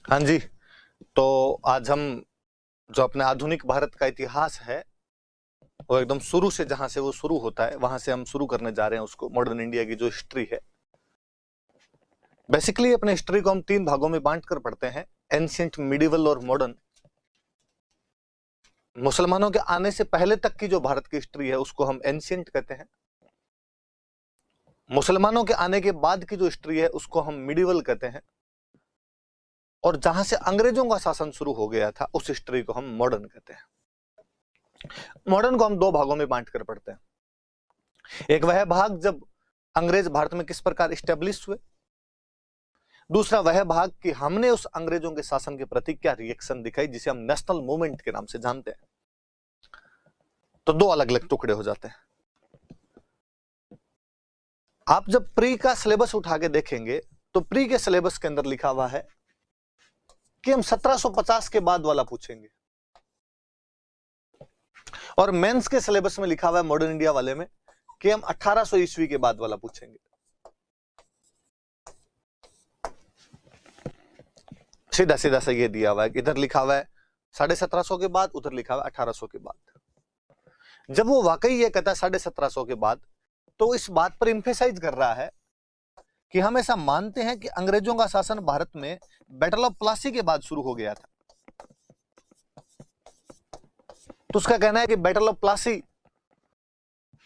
हाँ जी। तो आज हम जो अपने आधुनिक भारत का इतिहास है वो एकदम शुरू से, जहां से वो शुरू होता है वहां से हम शुरू करने जा रहे हैं उसको। मॉडर्न इंडिया की जो हिस्ट्री है, बेसिकली अपने हिस्ट्री को हम तीन भागों में बांट कर पढ़ते हैं, एंशिएंट, मिडिवल और मॉडर्न। मुसलमानों के आने से पहले तक की जो भारत की हिस्ट्री है उसको हम एंशिएंट कहते हैं। मुसलमानों के आने के बाद की जो हिस्ट्री है उसको हम मिडिवल कहते हैं। और जहां से अंग्रेजों का शासन शुरू हो गया था उस हिस्ट्री को हम मॉडर्न कहते हैं। मॉडर्न को हम दो भागों में बांट कर पढ़ते हैं। एक वह भाग जब अंग्रेज भारत में किस प्रकार स्टेब्लिश हुए, दूसरा वह भाग कि हमने उस अंग्रेजों के शासन के प्रति क्या रिएक्शन दिखाई, जिसे हम नेशनल मूवमेंट के नाम से जानते हैं। तो दो अलग अलग टुकड़े हो जाते हैं। आप जब प्री का सिलेबस उठा के देखेंगे तो प्री के सिलेबस के अंदर लिखा हुआ है कि हम 1750 के बाद वाला पूछेंगे, और मेंस के सिलेबस में लिखा हुआ है मॉडर्न इंडिया वाले में कि हम 1800 ईस्वी के बाद वाला पूछेंगे। सीधा सीधा सा ये दिया हुआ है कि इधर लिखा हुआ है 1750 के बाद, उधर लिखा हुआ है 1800 के बाद। जब वो वाकई ये कहता है 1750 के बाद, तो इस बात पर इंफेसाइज कर रहा है कि हम ऐसा मानते हैं कि अंग्रेजों का शासन भारत में बैटल ऑफ प्लासी के बाद शुरू हो गया था। तो उसका कहना है कि बैटल ऑफ प्लासी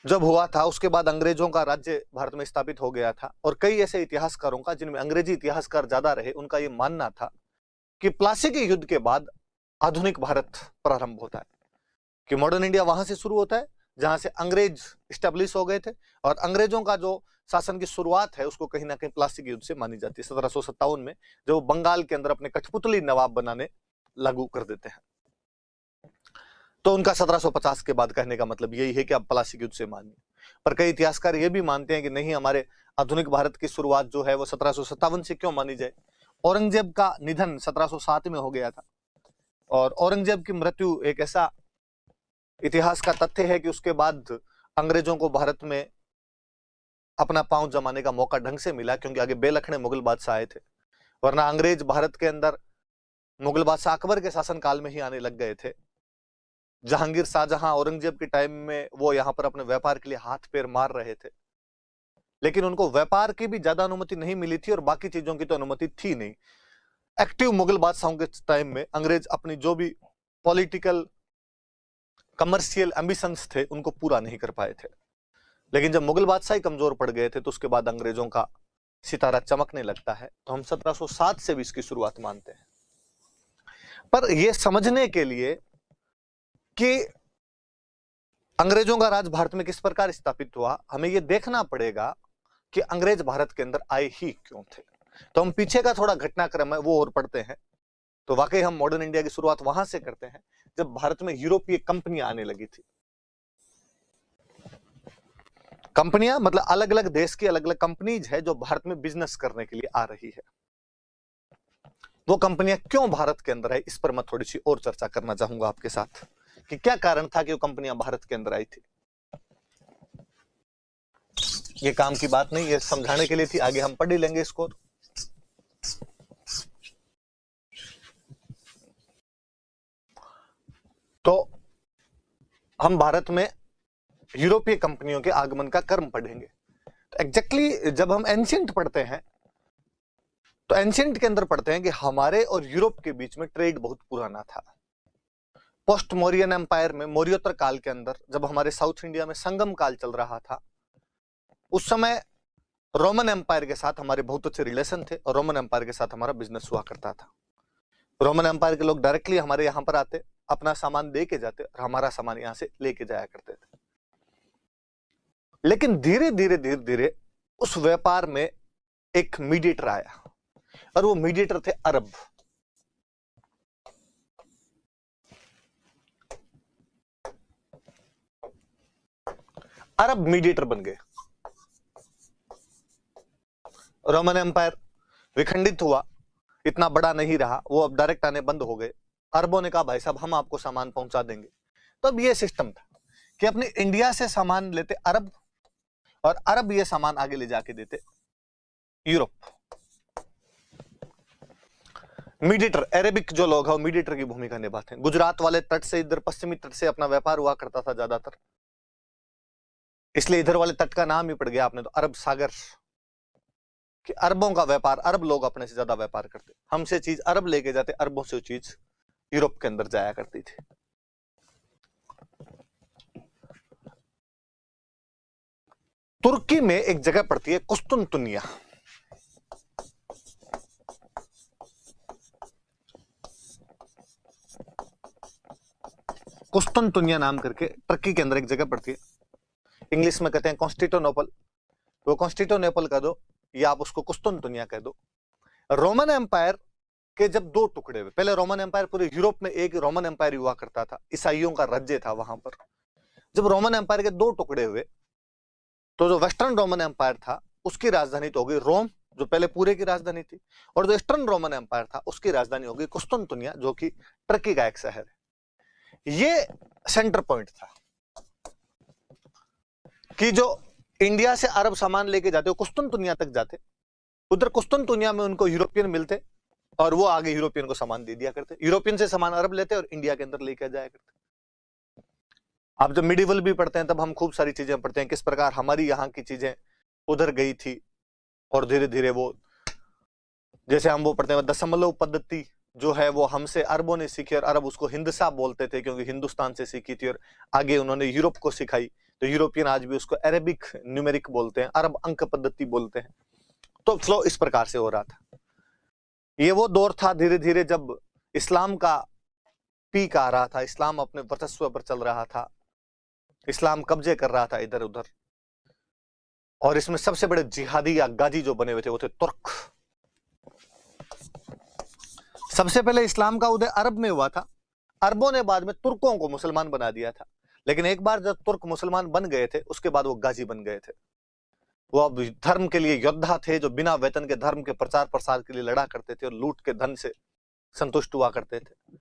जब हुआ था उसके बाद अंग्रेजों का राज्य भारत में स्थापित हो गया था। और कई ऐसे इतिहासकारों का, जिनमें अंग्रेजी इतिहासकार ज्यादा रहे, उनका यह मानना था कि प्लासी के युद्ध के बाद आधुनिक भारत प्रारंभ होता है, कि मॉडर्न इंडिया वहां से शुरू होता है जहां से अंग्रेज स्टेब्लिश हो गए थे। और अंग्रेजों का जो शासन की शुरुआत है उसको कहीं ना कहीं प्लासी के युद्ध से मानी जाती है, 1757 में, जब वो बंगाल के अंदर अपने कठपुतली नवाब बनाने लागू कर देते हैं। तो उनका 1750 के बाद कहने का मतलब यही है कि आप प्लासी के युद्ध से मानिए। पर कई इतिहासकार ये भी मानते हैं कि नहीं, हमारे आधुनिक भारत की शुरुआत जो है वो 1757 से क्यों मानी जाए। औरंगजेब का निधन 1707 में हो गया था, और औरंगजेब की मृत्यु एक ऐसा इतिहास का तथ्य है कि उसके बाद अंग्रेजों को भारत में अपना पांव जमाने का मौका ढंग से मिला, क्योंकि आगे बेलखने मुगल बादशाह आए थे। वरना अंग्रेज भारत के अंदर मुगल बादशाह अकबर के शासनकाल में ही आने लग गए थे। जहांगीर, शाहजहां, औरंगजेब के टाइम में वो यहां पर अपने व्यापार के लिए हाथ पैर मार रहे थे, लेकिन उनको व्यापार की भी ज्यादा अनुमति नहीं मिली थी और बाकी चीजों की तो अनुमति थी नहीं। एक्टिव मुगल बादशाहों के टाइम में अंग्रेज अपनी जो भी पॉलिटिकल कमर्शियल एम्बिशंस थे उनको पूरा नहीं कर पाए थे। लेकिन जब मुगल बादशाह ही कमजोर पड़ गए थे तो उसके बाद अंग्रेजों का सितारा चमकने लगता है। तो हम 1707 से भी इसकी शुरुआत मानते हैं। पर यह समझने के लिए कि अंग्रेजों का राज भारत में किस प्रकार स्थापित हुआ, हमें यह देखना पड़ेगा कि अंग्रेज भारत के अंदर आए ही क्यों थे। तो हम पीछे का थोड़ा घटनाक्रम है वो और पढ़ते हैं। तो वाकई हम मॉडर्न इंडिया की शुरुआत वहां से करते हैं जब भारत में यूरोपीय कंपनियां आने लगी थी। कंपनियां मतलब अलग अलग देश की अलग अलग कंपनीज है जो भारत में बिजनेस करने के लिए आ रही है। वो कंपनियां क्यों भारत के अंदर है, इस पर मैं थोड़ी सी और चर्चा करना चाहूंगा आपके साथ कि क्या कारण था कि वो कंपनियां भारत के अंदर आई थी। ये काम की बात नहीं, ये समझाने के लिए थी, आगे हम पढ़ ही लेंगे इसको। तो हम भारत में यूरोपीय कंपनियों के आगमन का क्रम पढ़ेंगे। तो एग्जैक्टली जब हम एंशिएंट पढ़ते हैं तो एंशिएंट के अंदर पढ़ते हैं कि हमारे और यूरोप के बीच में ट्रेड बहुत पुराना था। पोस्ट मौर्यन एम्पायर में, मौर्योत्तर काल के अंदर, जब हमारे साउथ इंडिया में संगम काल चल रहा था, उस समय रोमन एम्पायर के साथ हमारे बहुत अच्छे रिलेशन थे और रोमन एम्पायर के साथ हमारा बिजनेस हुआ करता था। रोमन एम्पायर के लोग डायरेक्टली हमारे यहां पर आते, अपना सामान दे के जाते और हमारा सामान यहां से लेके जाया करते थे। लेकिन धीरे धीरे धीरे धीरे उस व्यापार में एक मीडिएटर आया, और वो मीडिएटर थे अरब। अरब मीडिएटर बन गए। रोमन एम्पायर विखंडित हुआ, इतना बड़ा नहीं रहा, वो अब डायरेक्ट आने बंद हो गए। अरबों ने कहा भाई साहब हम आपको सामान पहुंचा देंगे। तो अब ये सिस्टम था कि अपने इंडिया से सामान लेते अरब, और अरब ये सामान आगे ले जाके देते यूरोप। मीडिएटर, अरेबिक जो लोग हैं वो मीडिएटर की भूमिका निभाते हैं। गुजरात वाले तट से, इधर पश्चिमी तट से अपना व्यापार हुआ करता था ज्यादातर, इसलिए इधर वाले तट का नाम ही पड़ गया आपने तो अरब सागर, कि अरबों का व्यापार, अरब लोग अपने से ज्यादा व्यापार करते, हमसे चीज अरब लेके जाते, अरबों से चीज यूरोप के अंदर जाया करती थी। तुर्की में एक जगह पड़ती है कुस्तुनतुनिया, कुस्तुनतुनिया नाम करके टर्की के अंदर एक जगह पड़ती है, इंग्लिश में कहते हैं कॉन्स्टेंटिनोपल, वो कॉन्स्टेंटिनोपल कह दो या आप उसको कुस्तुनतुनिया कह दो। रोमन एम्पायर के जब दो टुकड़े हुए, पहले रोमन एम्पायर पूरे यूरोप में एक रोमन एम्पायर हुआ करता था, ईसाइयों का राज्य था वहां पर। जब रोमन एम्पायर के दो टुकड़े हुए तो जो वेस्टर्न रोमन एम्पायर था उसकी राजधानी तो हो गई रोम, जो पहले पूरे की राजधानी थी, और जो ईस्टर्न रोमन एम्पायर था उसकी राजधानी हो गई कुस्तुनतुनिया, जो कि टर्की का एक शहर है। ये सेंटर पॉइंट था कि जो इंडिया से अरब सामान लेके जाते, वो कुस्तुनतुनिया तक जाते, उधर कुस्तुनतुनिया में उनको यूरोपियन मिलते और वो आगे यूरोपियन को सामान दे दिया करते, यूरोपियन से सामान अरब लेते और इंडिया के अंदर लेके जाया करते। आप जब मिडिवल भी पढ़ते हैं तब हम खूब सारी चीजें पढ़ते हैं, किस प्रकार हमारी यहाँ की चीजें उधर गई थी और धीरे धीरे वो, जैसे हम वो पढ़ते हैं दशमलव पद्धति जो है वो हमसे अरबों ने सीखी और अरब उसको हिंदसा बोलते थे क्योंकि हिंदुस्तान से सीखी थी, और आगे उन्होंने यूरोप को सिखाई, तो यूरोपियन आज भी उसको अरेबिक न्यूमेरिक बोलते हैं, अरब अंक पद्धति बोलते हैं। तो फ्लो इस प्रकार से हो रहा था। ये वो दौर था धीरे धीरे जब इस्लाम का पीक आ रहा था, इस्लाम अपने वर्चस्व पर चल रहा था, इस्लाम कब्जे कर रहा था इधर उधर, और इसमें सबसे बड़े जिहादी या गाजी जो बने हुए थे वो थे तुर्क। सबसे पहले इस्लाम का उदय अरब में हुआ था, अरबों ने बाद में तुर्कों को मुसलमान बना दिया था, लेकिन एक बार जब तुर्क मुसलमान बन गए थे उसके बाद वो गाजी बन गए थे। वो अब धर्म के लिए योद्धा थे जो बिना वेतन के धर्म के प्रचार प्रसार के लिए लड़ा करते थे और लूट के धन से संतुष्ट हुआ करते थे।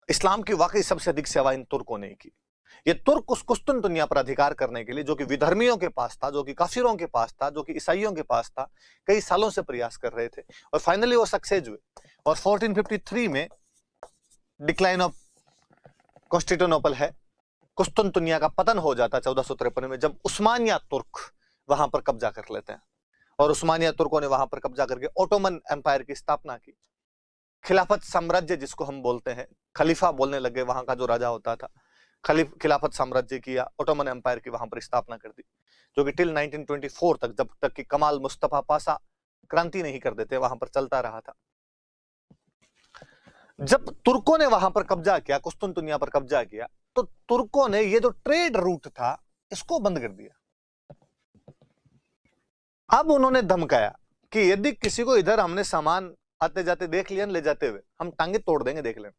इस्लाम की वाकई सबसे अधिक सेवा इन तुर्कों ने की। ये तुर्क उस कुस्तुनतुनिया पर अधिकार करने के लिए, जो कि विधर्मियों के पास था, जो कि काफिरों के पास था, जो कि ईसाइयों के पास था, कई सालों से प्रयास कर रहे थे और फाइनली वो सक्सेस हुए। और 1453 में डिक्लाइन ऑफ कॉन्स्टेंटिनोपल है, कुस्तुनतुनिया का पतन हो जाता 1453 में, जब उस्मानिया तुर्क वहां पर कब्जा कर लेते हैं, और उस्मानिया तुर्कों ने वहां पर कब्जा करके ओटोमन एम्पायर की स्थापना की। खिलाफत साम्राज्य जिसको हम बोलते हैं, खलीफा बोलने लगे वहां का जो राजा होता था, खिलाफत साम्राज्य की या ओटोमन एम्पायर की वहां पर स्थापना कर दी, जो कि टिल 1924 तक, जब तक कि कमाल मुस्तफा पाशा क्रांति नहीं कर देते, वहां पर चलता रहा था। जब तुर्कों ने वहां पर कब्जा किया, कुस्तुनतुनिया पर कब्जा किया, तो तुर्कों ने ये जो ट्रेड रूट था इसको बंद कर दिया। अब उन्होंने धमकाया कि यदि किसी को इधर हमने सामान आते जाते देख लिया, ले जाते हुए, हम टांगे तोड़ देंगे, देख लेना,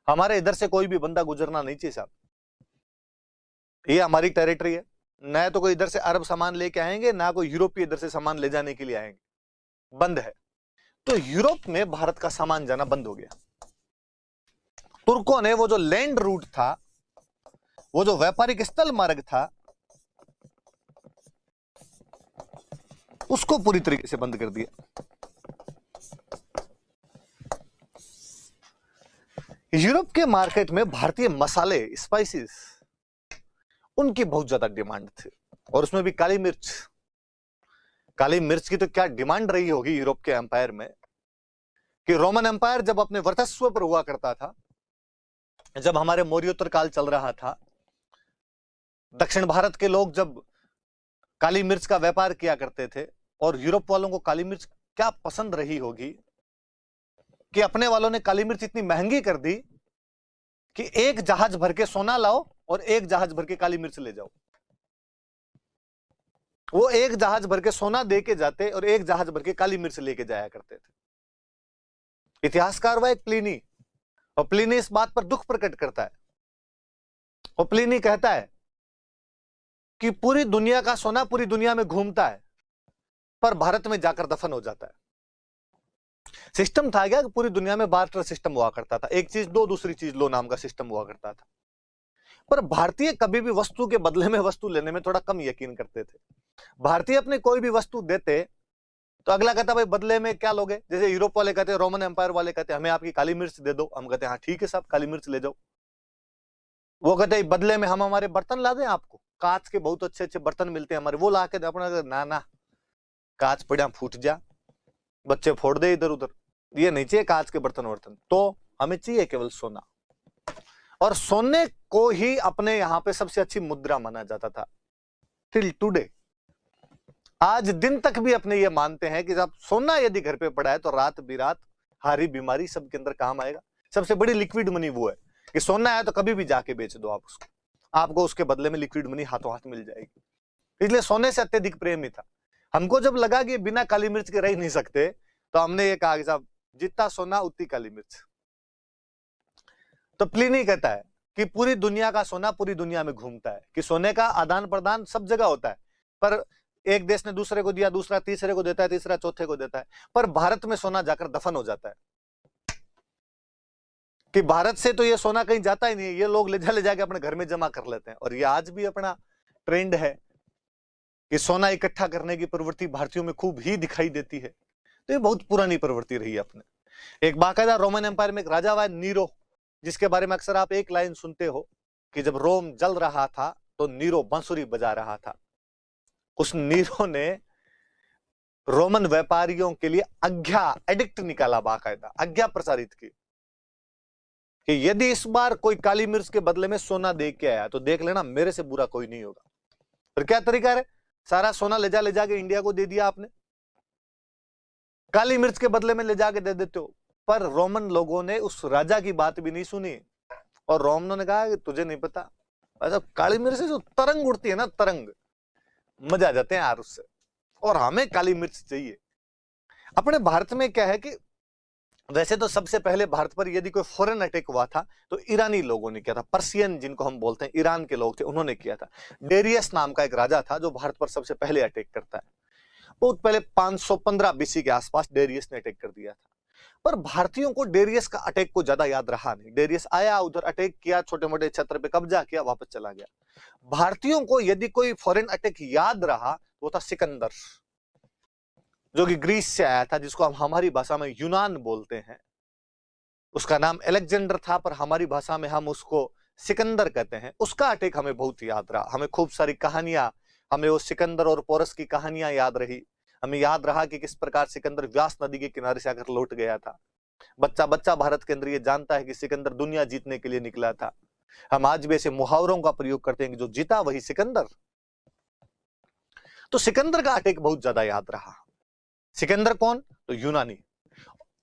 हमारे इधर से कोई भी बंदा गुजरना नहीं चाहिए साहब, ये हमारी टेरिटरी है, न तो कोई इधर से अरब सामान लेके आएंगे, ना कोई यूरोपीय इधर से सामान ले जाने के लिए आएंगे, बंद है। तो यूरोप में भारत का सामान जाना बंद हो गया। तुर्कों ने वो जो लैंड रूट था, वो जो व्यापारिक स्थल मार्ग था, उसको पूरी तरीके से बंद कर दिया। यूरोप के मार्केट में भारतीय मसाले, स्पाइसेस, उनकी बहुत ज्यादा डिमांड थी, और उसमें भी काली मिर्च। काली मिर्च की तो क्या डिमांड रही होगी यूरोप के एम्पायर में, कि रोमन एम्पायर जब अपने वर्चस्व पर हुआ करता था, जब हमारे मौर्योत्तर काल चल रहा था, दक्षिण भारत के लोग जब काली मिर्च का व्यापार किया करते थे, और यूरोप वालों को काली मिर्च क्या पसंद रही होगी कि अपने वालों ने काली मिर्च इतनी महंगी कर दी कि एक जहाज भर के सोना लाओ और एक जहाज भर के काली मिर्च ले जाओ। वो एक जहाज भर के सोना दे के जाते और एक जहाज भर के काली मिर्च लेके जाया करते थे। इतिहासकार वह एक प्लिनी, और प्लिनी इस बात पर दुख प्रकट करता है, और प्लिनी कहता है कि पूरी दुनिया का सोना पूरी दुनिया में घूमता है पर भारत में जाकर दफन हो जाता है। सिस्टम था क्या कि पूरी दुनिया में बार्टर सिस्टम हुआ करता था, एक चीज दो दूसरी चीज लो नाम का सिस्टम हुआ करता था, पर भारतीय कभी भी वस्तु के बदले में वस्तु लेने में थोड़ा कम यकीन करते थे। भारतीय अपने कोई भी वस्तु देते तो अगला कहता भाई बदले में क्या लोगे, जैसे यूरोप वाले कहते हैं, रोमन एम्पायर वाले कहते हैं हमें आपकी काली मिर्च दे दो, हम कहते हैं हाँ ठीक है साहब काली मिर्च ले जाओ। वो कहते हैं बदले में हम हमारे बर्तन ला दें आपको, कांच के बहुत अच्छे अच्छे बर्तन मिलते हैं हमारे, वो ला के दे। अपना ना ना, कांच पड़ा फूट जा, बच्चे फोड़ दे इधर उधर, ये नहीं चाहिए कांच के बर्तन वर्तन, तो हमें चाहिए केवल सोना। और सोने को ही अपने यहां पे सबसे अच्छी मुद्रा माना जाता था टिल टुडे। आज दिन तक भी अपने ये मानते हैं कि जब सोना यदि घर पे पड़ा है तो रात बिरात हारी बीमारी सबके अंदर काम आएगा। सबसे बड़ी लिक्विड मनी वो है कि सोना है तो कभी भी जाके बेच दो आप उसको, आपको उसके बदले में लिक्विड मनी हाथों हाथ मिल जाएगी। इसलिए सोने से अत्यधिक प्रेम ही था। हमको जब लगा कि बिना काली मिर्च के रह नहीं सकते तो हमने ये कहा कि साहब जितना सोना उतनी काली मिर्च। तो प्लिनी कहता है कि पूरी दुनिया का सोना पूरी दुनिया में घूमता है, कि सोने का आदान प्रदान सब जगह होता है, पर एक देश ने दूसरे को दिया, दूसरा तीसरे को देता है, तीसरा चौथे को देता है, पर भारत में सोना जाकर दफन हो जाता है। कि भारत से तो ये सोना कहीं जाता ही नहीं, ये लोग ले जाके अपने घर में जमा कर लेते हैं। और ये आज भी अपना ट्रेंड है कि सोना इकट्ठा करने की प्रवृत्ति भारतीयों में खूब ही दिखाई देती है। तो ये बहुत पुरानी प्रवृत्ति रही है अपने। एक बाकायदा रोमन एम्पायर में एक राजा हुआ नीरो, जिसके बारे में अक्सर आप एक लाइन सुनते हो कि जब रोम जल रहा था तो नीरो बांसुरी बजा रहा था। उस नीरो ने रोमन व्यापारियों के लिए आज्ञा एडिक्ट निकाला, बाकायदा आज्ञा प्रसारित की कि यदि इस बार कोई काली मिर्च के बदले में सोना दे के आया तो देख लेना मेरे से बुरा कोई नहीं होगा। फिर क्या तरीका है, सारा सोना ले जाके इंडिया को दे दिया आपने, काली मिर्च के बदले में ले जाके दे देते हो। पर रोमन लोगों ने उस राजा की बात भी नहीं सुनी और रोमनों ने कहा कि तुझे नहीं पता, ऐसा काली मिर्च से जो तरंग उड़ती है ना, तरंग, मजा आ जाते हैं यार उससे, और हमें काली मिर्च चाहिए। अपने भारत में क्या है कि वैसे तो सबसे पहले भारत पर यदि कोई फॉरेन अटैक हुआ था तो ईरानी लोगों ने किया था, पर्सियन जिनको हम बोलते हैं, ईरान के लोग थे, उन्होंने किया था। डेरियस नाम का एक राजा था जो भारत पर सबसे पहले अटैक करता है। बहुत पहले 515 बीसी के आसपास डेरियस ने अटैक कर दिया था। पर भारतीयों को डेरियस का अटैक को ज्यादा याद रहा नहीं। डेरियस आया, उधर अटैक किया, छोटे मोटे क्षेत्र पे कब्जा किया, वापस चला गया। भारतीयों को यदि कोई फॉरेन अटैक याद रहा वो था सिकंदर, जो कि ग्रीस से आया था, जिसको हम हमारी भाषा में यूनान बोलते हैं। उसका नाम अलेक्जेंडर था पर हमारी भाषा में हम उसको सिकंदर कहते हैं। उसका अटैक हमें बहुत याद रहा, हमें खूब सारी कहानियां, हमें वो सिकंदर और पोरस की कहानियां याद रही। हमें याद रहा कि किस प्रकार सिकंदर व्यास नदी के किनारे से आकर लौट गया था। बच्चा बच्चा भारत के अंदर ये जानता है कि सिकंदर दुनिया जीतने के लिए निकला था। हम आज भी ऐसे मुहावरों का प्रयोग करते हैं कि जो जीता वही सिकंदर। तो सिकंदर का अटैक बहुत ज्यादा याद रहा। सिकंदर कौन? तो यूनानी।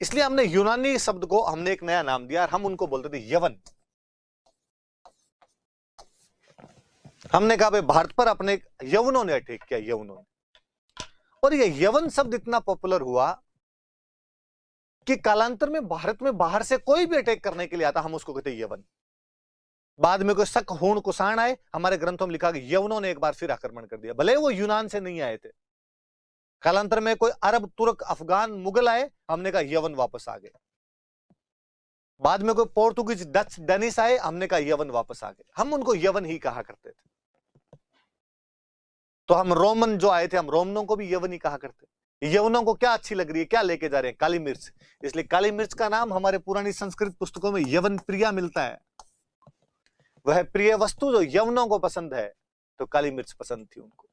इसलिए हमने यूनानी शब्द को हमने एक नया नाम दिया और हम उनको बोलते थे यवन। हमने कहा भाई भारत पर अपने यवनों ने अटैक किया, यवनों ने। और ये यवन शब्द इतना पॉपुलर हुआ कि कालांतर में भारत में बाहर से कोई भी अटैक करने के लिए आता हम उसको कहते यवन। बाद में कोई शक हूण कुषाण आए, हमारे ग्रंथों में लिखा कि यवनों ने एक बार फिर आक्रमण कर दिया, भले वो यूनान से नहीं आए थे। कालांतर में कोई अरब, तुर्क, अफगान, मुगल आए, हमने कहा यवन वापस आ गए। बाद में कोई पोर्तुगीज, डच, डेनिश आए, हमने कहा यवन वापस आ गए। हम उनको यवन ही कहा करते थे। तो हम रोमन जो आए थे, हम रोमनों को भी यवन ही कहा करते। यवनों को क्या अच्छी लग रही है, क्या लेके जा रहे हैं? काली मिर्च। इसलिए काली मिर्च का नाम हमारे पुरानी संस्कृत पुस्तकों में यवन प्रिया मिलता है। वह प्रिय वस्तु जो यवनों को पसंद है, तो काली मिर्च पसंद थी उनको।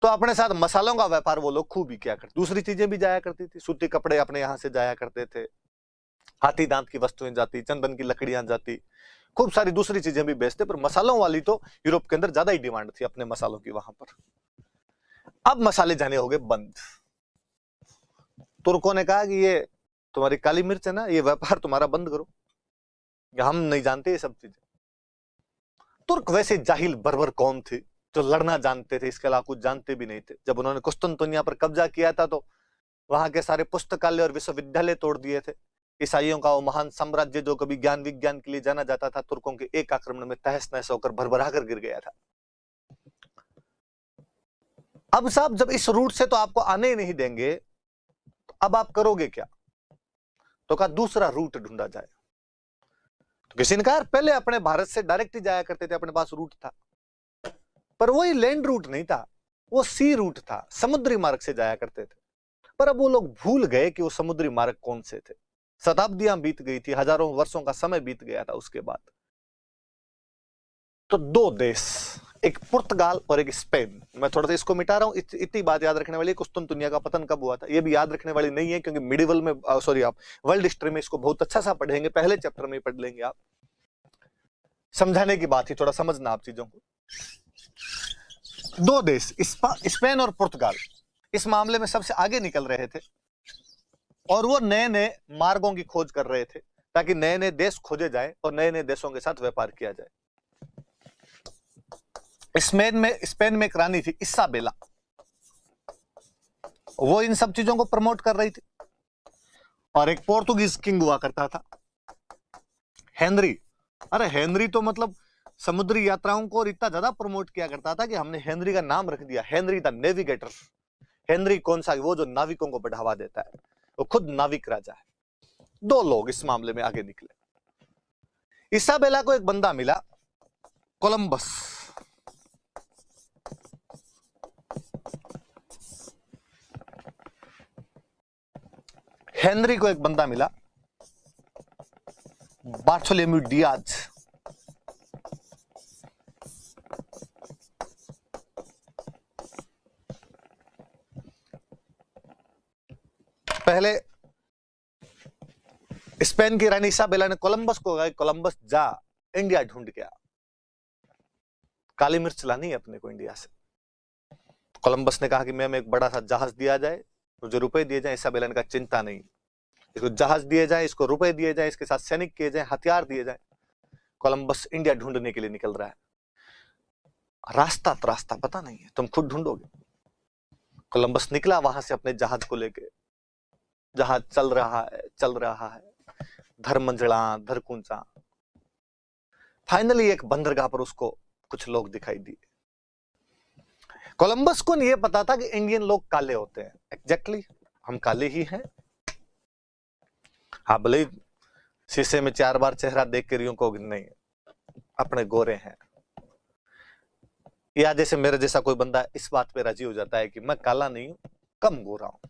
तो अपने साथ मसालों का व्यापार वो लोग खूब ही किया करते। दूसरी चीजें भी जाया करती थी, सूती कपड़े अपने यहां से जाया करते थे, हाथी दांत की वस्तुएं जाती, चंदन की लकड़ियां जाती, खूब सारी दूसरी चीजें भी बेचते। पर मसालों वाली तो यूरोप के अंदर ज्यादा ही डिमांड थी अपने मसालों की वहां पर। अब मसाले जाने हो गए बंद। तुर्कों ने कहा कि ये तुम्हारी काली मिर्च है ना, ये व्यापार तुम्हारा बंद करो, हम नहीं जानते ये सब चीजें। तुर्क वैसे जाहिल बर्बर कौम थे जो लड़ना जानते थे, इसके अलावा कुछ जानते भी नहीं थे। जब उन्होंने कुस्तुनतुनिया पर कब्जा किया था तो वहां के सारे पुस्तकालय और विश्वविद्यालय तोड़ दिए थे। ईसाइयों का वो महान साम्राज्य जो कभी ज्ञान विज्ञान के लिए जाना जाता था, तुर्कों के एक आक्रमण में तहस नहस होकर भरभरा कर गिर गया था। अब साहब जब इस रूट से तो आपको आने ही नहीं देंगे, तो अब आप करोगे क्या? तो कहा दूसरा रूट ढूंढा जाए। तो किसी ने कहा पहले अपने भारत से डायरेक्ट ही जाया करते थे, अपने पास रूट था, पर वही लैंड रूट नहीं था, वो सी रूट था, समुद्री मार्ग से जाया करते थे। पर अब वो लोग भूल गए कि वो समुद्री मार्ग कौन से थे। शताब्दियां बीत गई थी, हजारों वर्षों का समय बीत गया था उसके बाद। तो दो देश, एक पुर्तगाल और एक स्पेन, मैं थोड़ा सा इसको मिटा रहा हूं, इतनी बात याद रखने वाली। कुस्तुनतुनिया का पतन कब हुआ था ये भी याद रखने वाली नहीं है, क्योंकि मिडिवल में सॉरी आप वर्ल्ड हिस्ट्री में इसको बहुत अच्छा सा पढ़ेंगे, पहले चैप्टर में पढ़ लेंगे आप। समझाने की बात ही, थोड़ा समझना आप चीजों को। दो देश स्पेन और पुर्तगाल इस मामले में सबसे आगे निकल रहे थे, और वो नए नए मार्गों की खोज कर रहे थे ताकि नए नए देश खोजे जाए और नए नए देशों के साथ व्यापार किया जाए। स्पेन में एक रानी थी इसाबेला, वो इन सब चीजों को प्रमोट कर रही थी। और एक पोर्तुगीज किंग हुआ करता था हेनरी। अरे हेनरी तो मतलब समुद्री यात्राओं को इतना ज्यादा प्रमोट किया करता था कि हमने हेनरी का नाम रख दिया, हेनरी द नेविगेटर। हेनरी कौन सा? वो जो नाविकों को बढ़ावा देता है, वो खुद नाविक राजा है। दो लोग इस मामले में आगे निकले। इसाबेला को एक बंदा मिला, कोलंबस। हेनरी को एक बंदा मिला, बार्थोलोम्यू डियाज। पहले स्पेन की रानी इसाबेला ने कोलंबस को कहा, कोलंबस जा इंडिया ढूंढ के आ, काली मिर्च लानी है अपने को इंडिया से। कोलंबस ने कहा कि मैम एक बड़ा सा जहाज दिया जाए, मुझे रुपए दिए जाए। इसाबेला ने कहा चिंता नहीं, इसको जहाज दिए जाए, इसको रुपए दिए जाए, इसके साथ सैनिक किए जाए, हथियार दिए जाए। कोलंबस इंडिया ढूंढने के लिए निकल रहा है। रास्ता पता नहीं है, तुम खुद ढूंढोगे। कोलंबस निकला वहां से अपने जहाज को लेके। जहाज चल रहा है, धर मंझला धर कुंचा। फाइनली एक बंदरगाह पर उसको कुछ लोग दिखाई दिए। कोलंबस को नहीं पता था कि इंडियन लोग काले होते हैं। एग्जैक्टली हम काले ही हैं। हाँ, भले शीशे में 4 बार चेहरा देख कर यूं को नहीं अपने गोरे हैं, या जैसे मेरे जैसा कोई बंदा इस बात पे राजी हो जाता है कि मैं काला नहीं हूं, कम गोरा हूं।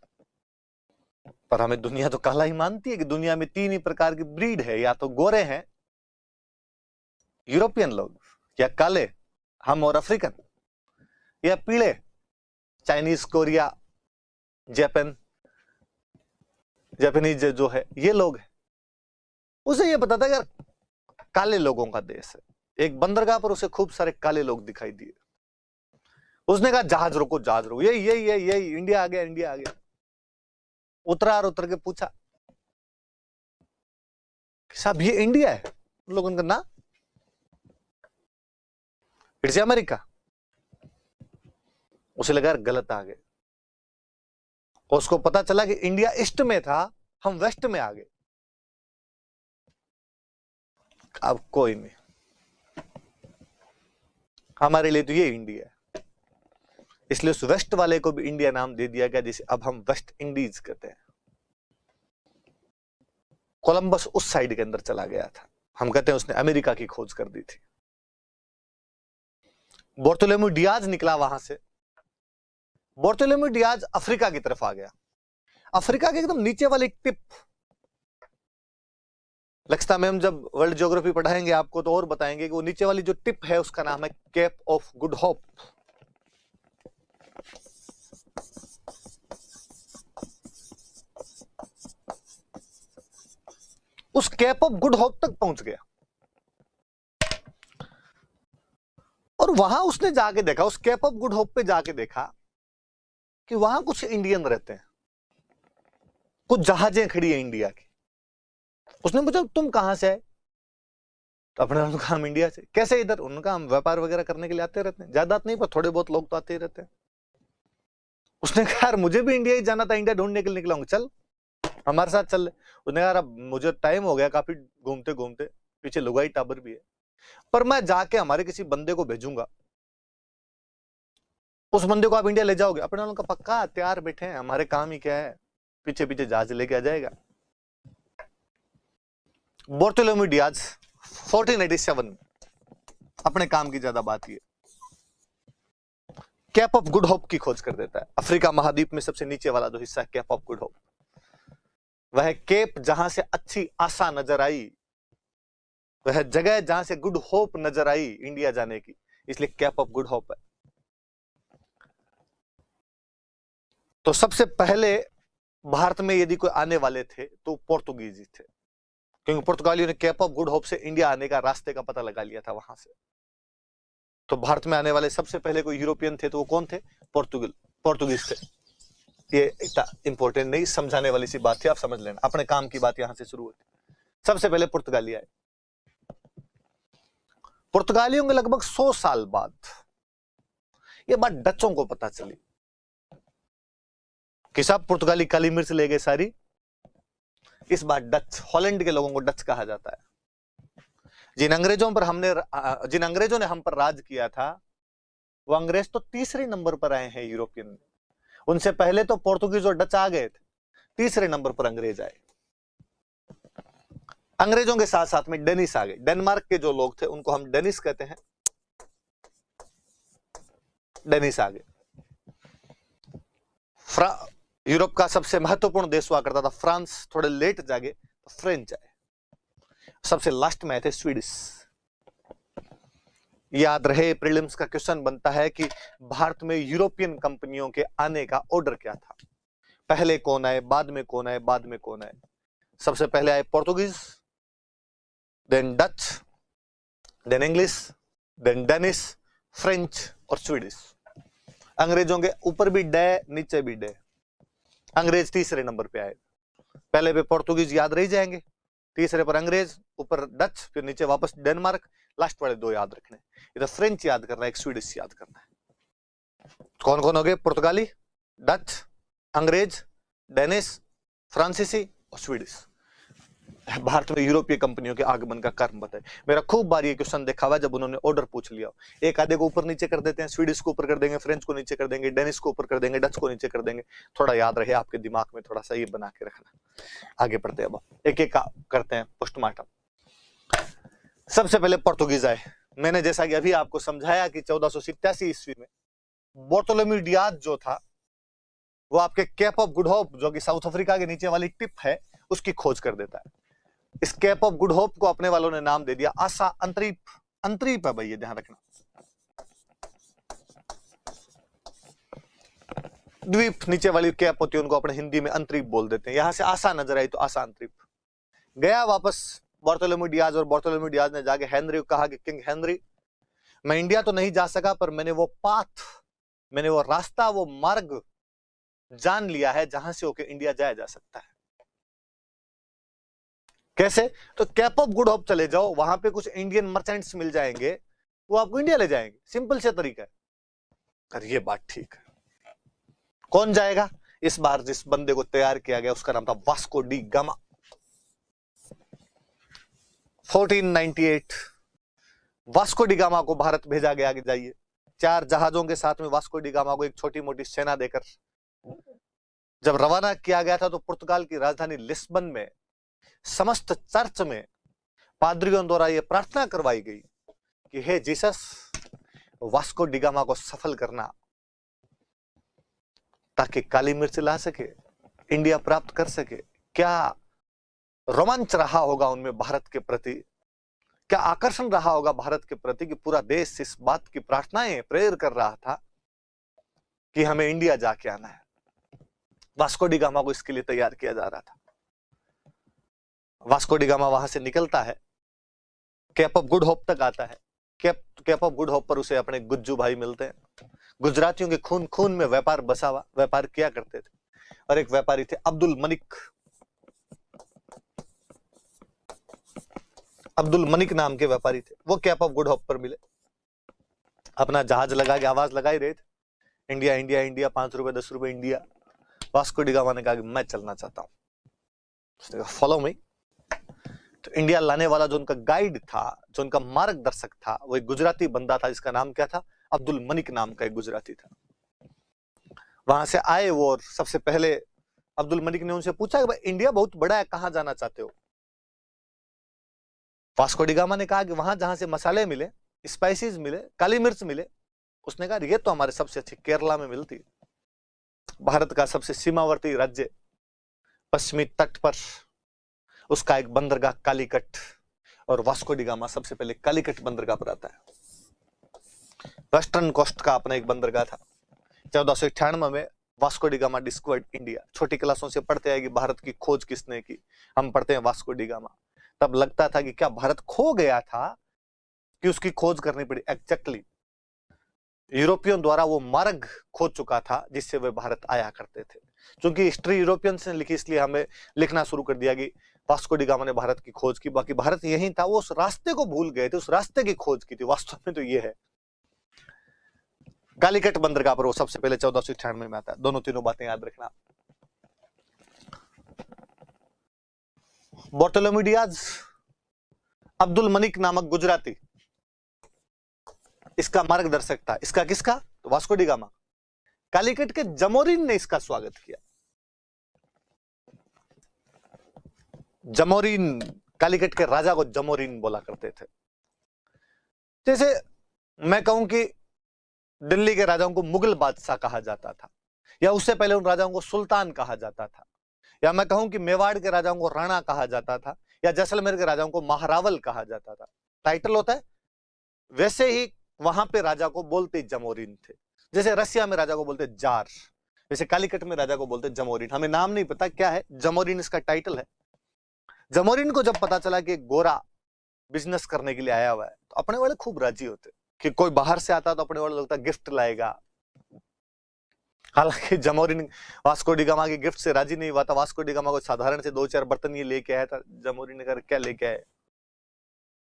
पर हमें दुनिया तो काला ही मानती है कि दुनिया में 3 ही प्रकार की ब्रीड है, या तो गोरे हैं यूरोपियन लोग, या काले हम और अफ्रीकन, या पीले चाइनीज, कोरिया, जापानीज जो है ये लोग हैं। उसे ये पता था यार काले लोगों का देश है। एक बंदरगाह पर उसे खूब सारे काले लोग दिखाई दिए। उसने कहा जहाज रोको, यही इंडिया आ गया। उतर के पूछा साहब ये इंडिया है? उन लोगों ने ना, इट्स अमेरिका। उसे लगा गलत आ गए। उसको पता चला कि इंडिया ईस्ट में था, हम वेस्ट में आ गए। अब कोई नहीं, हमारे लिए तो ये इंडिया है। इसलिए उस वेस्ट वाले को भी इंडिया नाम दे दिया गया, जिसे अब हम वेस्ट इंडीज कहते हैं। कोलंबस उस साइड के अंदर चला गया था। हम कहते हैं उसने अमेरिका की खोज कर दी थी। बार्थोलोम्यू डियाज निकला वहां से। बार्थोलोम्यू डियाज अफ्रीका की तरफ आ गया। अफ्रीका के एकदम नीचे वाली टिप, लक्षिता मैम जब वर्ल्ड ज्योग्राफी पढ़ाएंगे आपको तो और बताएंगे कि वो नीचे वाली जो टिप है उसका नाम है केप ऑफ गुड होप। उस केप ऑफ गुड होप तक पहुंच गया, और वहां उसने जाके देखा, उस केप ऑफ गुड होप पे जाके देखा कि वहां कुछ इंडियन रहते हैं, कुछ जहाजें खड़ी है इंडिया की। उसने पूछा तुम कहां से आए? तो अपने उन्होंने कहा हम इंडिया से। कैसे इधर? उनका हम व्यापार वगैरह करने के लिए आते रहते हैं, ज्यादा नहीं पर थोड़े बहुत लोग तो आते ही रहते हैं। उसने कहा यार मुझे भी इंडिया ही जाना था, इंडिया ढूंढने के लिए निकला हूं, चल हमारे साथ चल। उसने कहा अब मुझे टाइम हो गया काफी घूमते घूमते, पीछे लुगाई टाबर भी है, पर मैं जाके हमारे किसी बंदे को भेजूंगा, उस बंदे को आप इंडिया ले जाओगे? अपने वालों का पक्का तैयार बैठे हैं, हमारे काम ही क्या है, पीछे पीछे जहाज लेके आ जाएगा। बार्थोलोम्यू डियाज 1487 में, अपने काम की ज्यादा बात ही है, कैप ऑफ गुड होप की खोज कर देता है। अफ्रीका महाद्वीप में सबसे नीचे वाला जो हिस्सा है कैप ऑफ गुड होप, वह केप जहां से अच्छी आशा नजर आई, वह जगह जहां से गुड होप नजर आई इंडिया जाने की, इसलिए कैप ऑफ गुड होप है। तो सबसे पहले भारत में यदि कोई आने वाले थे तो पोर्तुगीज थे, क्योंकि पुर्तगालियों ने कैप ऑफ गुड होप से इंडिया आने का रास्ते का पता लगा लिया था वहां से। तो भारत में आने वाले सबसे पहले कोई यूरोपियन थे तो वो कौन थे? पोर्तुगीज थे। ये इतना इंपॉर्टेंट नहीं, समझाने वाली सी बात थी, आप समझ लेना, अपने काम की बात यहां से शुरू होती। सबसे पहले पुर्तगाली आए। पुर्तगालियों के लगभग 100 साल बाद ये बात डचों को पता चली कि साहब पुर्तगाली काली मिर्च ले गए सारी। इस बार डच, हॉलैंड के लोगों को डच कहा जाता है। जिन अंग्रेजों ने हम पर राज किया था, वो अंग्रेज तो तीसरे नंबर पर आए हैं यूरोपियन में। उनसे पहले तो पोर्तुगीज और डच आ गए थे, तीसरे नंबर पर अंग्रेज आए। अंग्रेजों के साथ साथ में डेनिस आ गए। डेनमार्क के जो लोग थे उनको हम डेनिस कहते हैं, डेनिस आ गए। यूरोप का सबसे महत्वपूर्ण देश हुआ करता था फ्रांस, थोड़े लेट जागे तो फ्रेंच आए। सबसे लास्ट में आए थे स्वीडिश। याद रहे, प्रीलिम्स का क्वेश्चन बनता है कि भारत में यूरोपियन कंपनियों के आने का ऑर्डर क्या था, पहले कौन आए, बाद में कौन आए, बाद में कौन आए। सबसे पहले आए Portuguese, then Dutch, then English, then Danish, French और स्वीडिश। अंग्रेजों के ऊपर भी डे, नीचे भी डे। अंग्रेज तीसरे नंबर पे आए। पहले पे पोर्तुगीज याद रह जाएंगे, तीसरे पर अंग्रेज, ऊपर डच, फिर नीचे वापस डेनमार्क, लास्ट वाले दो याद रखने। इधर फ्रेंच याद करना है, एक स्वीडिश याद करना है। कौन कौन हो गए? पुर्तगाली, डच, अंग्रेज, डेनिस, फ्रांसीसी और स्वीडिश। भारत में यूरोपीय कंपनियों के आगमन का कारण बताए। मेरा खूब बार ये क्वेश्चन देखा हुआ जब उन्होंने ऑर्डर पूछ लिया, एक आधे को ऊपर नीचे कर देते हैं, स्वीडिश को ऊपर कर देंगे, फ्रेंच को नीचे कर देंगे, डेनिस को ऊपर कर देंगे, डच को नीचे कर देंगे। थोड़ा याद रहे आपके दिमाग में, थोड़ा सा ये बना के रखना। आगे बढ़ते हैं, अब एक एक करते हैं पोस्टमार्टम। सबसे पहले पोर्तुगीज आए। मैंने जैसा कि अभी आपको समझाया कि 1487 ईस्वी में बार्टोलोम्यू डियाज जो था, वो आपके कैप ऑफ गुड होप, जो कि साउथ अफ्रीका के नीचे वाली टिप है, उसकी खोज कर देता है। इस कैप ऑफ गुड होप को अपने वालों ने नाम दे दिया आशा अंतरीप। अंतरीप है भाई, ये ध्यान रखना। द्वीप नीचे वाली कैप होती है, उनको अपने हिंदी में अंतरीप बोल देते हैं। यहां से आशा नजर आई तो आशा अंतरीप। गया वापस बार्टोलोम्यू डियाज, और बार्टोलोम्यू डियाज ने जाके हेनरी को कहा कि किंग हेनरी, मैं इंडिया तो नहीं जा सका, पर मैंने वो पाथ, मैंने वो रास्ता, वो मार्ग जान लिया है जहां से होके इंडिया जाया जा सकता है। कैसे? तो कैप ऑफ गुड होप चले जाओ, वहां पे कुछ इंडियन मर्चेंट्स मिल जाएंगे, वो आपको इंडिया ले जाएंगे। सिंपल से तरीका है। और ये बात ठीक है। कौन जाएगा? इस बार जिस बंदे को तैयार किया गया उसका नाम था Vasco D gamma. 1498 Vasco D gamma को भारत भेजा गया कि जाइए। 4 जहाजों के साथ में वास्को डी गामा को एक छोटी मोटी सेना देकर जब रवाना किया गया था, तो पुर्तगाल की राजधानी लिस्बन में समस्त चर्च में पादरियों द्वारा यह प्रार्थना करवाई गई कि हे जीसस, वास्को डी गामा को सफल करना, ताकि काली मिर्च ला सके, इंडिया प्राप्त कर सके। क्या रोमांच रहा होगा उनमें भारत के प्रति, क्या आकर्षण रहा होगा भारत के प्रति कि पूरा देश इस बात की प्रार्थनाएं, प्रेयर कर रहा था कि हमें इंडिया जाके आना है। वास्को डी गामा को इसके लिए तैयार किया जा रहा था। वास्को डी गामा वहां से निकलता है, कैप ऑफ गुड होप तक आता है। कैप ऑफ गुड होप पर उसे अपने गुज्जू भाई मिलते हैं। गुजरातियों के खून खून में व्यापार बसा हुआ, व्यापार किया करते थे। और एक व्यापारी थे अब्दुल मलिक, अब्दुल मलिक नाम के व्यापारी थे। वो कैप ऑफ गुड होप पर मिले, अपना जहाज लगा के आवाज लगा ही रहे थे, इंडिया इंडिया इंडिया, 5 रुपए 10 रुपए इंडिया। वास्को डी गामा ने कहा कि मैं चलना चाहता हूं। उसने कहा फॉलो मी। तो इंडिया लाने वाला जो उनका गाइड था, जो उनका मार्गदर्शक था, वो एक गुजराती बंदा था, जिसका नाम क्या था? अब्दुल मलिक नाम का एक गुजराती था। वहां से आए वो, और सबसे पहले अब्दुल मलिक ने उनसे पूछा कि भाई इंडिया बहुत बड़ा है, कहां जाना चाहते हो? वास्को डी गामा ने कहा कि वहां जहां से मसाले मिले, स्पाइसेस मिले, काली मिर्च मिले, उसने कहा ये तो हमारे सबसे अच्छी केरला में मिलती है, भारत का सबसे सीमावर्ती राज्य, पश्चिमी तट पर उसका एक बंदरगाह कालीकट, और वास्को डी गामा सबसे पहले कालीकट बंदरगाह पर आता है। वेस्टर्न कोस्ट का अपना एक बंदरगाह था। 1498 में Vasco D gamma discovered India. छोटी क्लासों से पढ़ते हैं कि भारत की खोज किसने की, हम पढ़ते हैं वास्को डी गामा। तब लगता था कि क्या भारत खो गया था कि उसकी खोज करनी पड़ी। एग्जैक्टली यूरोपियन द्वारा वो मार्ग खोज चुका था जिससे वे भारत आया करते थे। क्योंकि हिस्ट्री यूरोपियंस ने लिखी, इसलिए हमें लिखना शुरू कर दिया कि वास्को डी गामा ने भारत की खोज की, बाकी भारत यही था, वो उस रास्ते को भूल गए थे, उस रास्ते की खोज की थी। वास्तव में तो ये है कालीकट बंदरगाह पर वो सबसे पहले 1498 में आता है। दोनों तीनों बातें याद रखना। बार्टोलोम्यू डियाज, अब्दुल मलिक नामक गुजराती इसका मार्गदर्शक था। इसका किसका? तो वास्को डी गामा। कालीकट के जमोरिन ने इसका स्वागत किया। जमोरिन, कालीकट के राजा को जमोरिन बोला करते थे। जैसे मैं कहूं कि दिल्ली के राजाओं को मुगल बादशाह कहा जाता था, या उससे पहले उन राजाओं को सुल्तान कहा जाता था, या मैं कहूं कि मेवाड़ के राजाओं को राणा कहा जाता था, या जैसलमेर के राजाओं को महारावल कहा जाता था। टाइटल होता है। वैसे ही वहां पे राजा को बोलते जमोरिन थे। जैसे रसिया में राजा को बोलते जार, वैसे कालीकट में राजा को बोलते जमोरिन। हमें नाम नहीं पता क्या है, जमोरिन इसका टाइटल है। जमोरिन को जब पता चला कि गोरा बिजनेस करने के लिए आया हुआ है, तो अपने वाले खूब राजी होते कि कोई बाहर से आता तो अपने वाले लगता गिफ्ट लाएगा। हालांकि जमोरिन वास्को डी गामा के गिफ्ट से राजी नहीं हुआ था। वास्को डी गामा को साधारण से 2-4 बर्तन ये लेके आया था। जमोरिन ने कहा क्या लेके आए,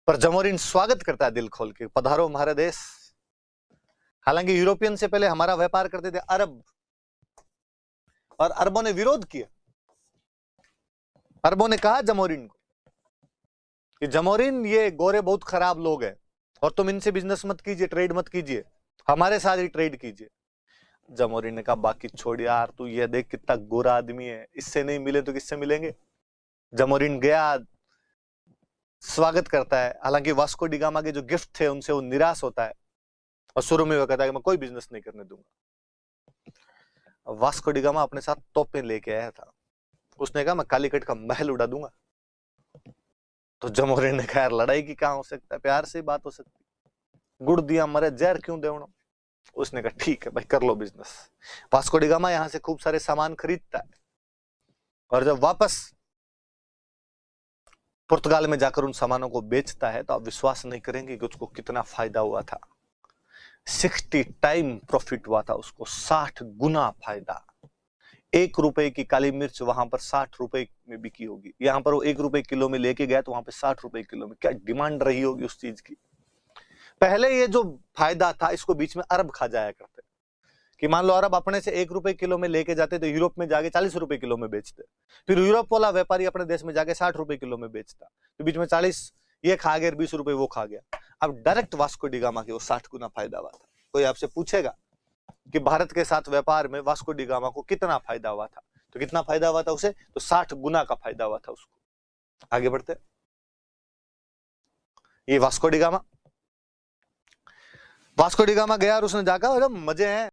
पर जमोरिन स्वागत करता है दिल खोल के, पधारो हमारे देश। हालांकि यूरोपियन से पहले हमारा व्यापार करते थे अरब, और अरबों ने विरोध किया। अरबों ने कहा जमोरिन को कि जमोरिन ये गोरे बहुत खराब लोग हैं और तुम इनसे बिजनेस मत कीजिए, ट्रेड मत कीजिए, हमारे साथ ही ट्रेड कीजिए। जमोरिन ने कहा बाकी छोड़ यार, तू ये देख कितना गोरा आदमी है, इससे नहीं मिले तो किससे मिलेंगे। जमोरिन गया, स्वागत करता है। हालांकि वास्को डी गामा के जो गिफ्ट थे उनसे वो निराश होता है, और शुरू में वो कहता है कि मैं कोई बिजनेस नहीं करने दूंगा। वास्को डी गामा अपने साथ तोपें लेके आया था। उसने कहा मैं कालीकट का महल उड़ा दूंगा। तो जमोरिन ने कहा यार लड़ाई की कहां हो सकता है, प्यार से बात हो सकती, गुड़ दिया मरे जहर क्यों देवना। उसने कहा ठीक है भाई कर लो बिजनेस। वास्को डी गामा यहां से खूब सारे सामान खरीदता है, और जब वापस पुर्तगाल में जाकर उन सामानों को बेचता है तो आप विश्वास नहीं करेंगे कि उसको कितना फायदा हुआ था। 60 टाइम प्रॉफिट हुआ था उसको, 60 गुना फायदा। 1 रुपए की काली मिर्च वहां पर 60 रुपए में बिकी होगी, यहां पर वो 1 रुपए किलो में लेके गया तो वहां पे 60 रुपए किलो में। क्या डिमांड रही होगी उस चीज की। पहले ये जो फायदा था इसको बीच में अरब खा जाया करते, कि मान लो अरब अपने से 1 रुपए किलो में लेके जाते तो यूरोप में जाके 40 रुपए किलो में बेचते, फिर यूरोप वाला व्यापारी अपने देश में जाके 60 रुपए किलो में बेचता, तो बीच में 40 ये खा गया, 20 रुपए वो खा गया। अब डायरेक्ट वास्को डी गामा के वो 60 गुना फायदा हुआ था। कोई आपसे पूछेगा कि भारत के साथ व्यापार में वास्को डी गामा को कितना फायदा हुआ था, तो कितना फायदा हुआ था उसे, तो 60 गुना का फायदा हुआ था उसको। आगे बढ़ते, ये वास्को डी गामा गया और उसने जाकर मजे हैं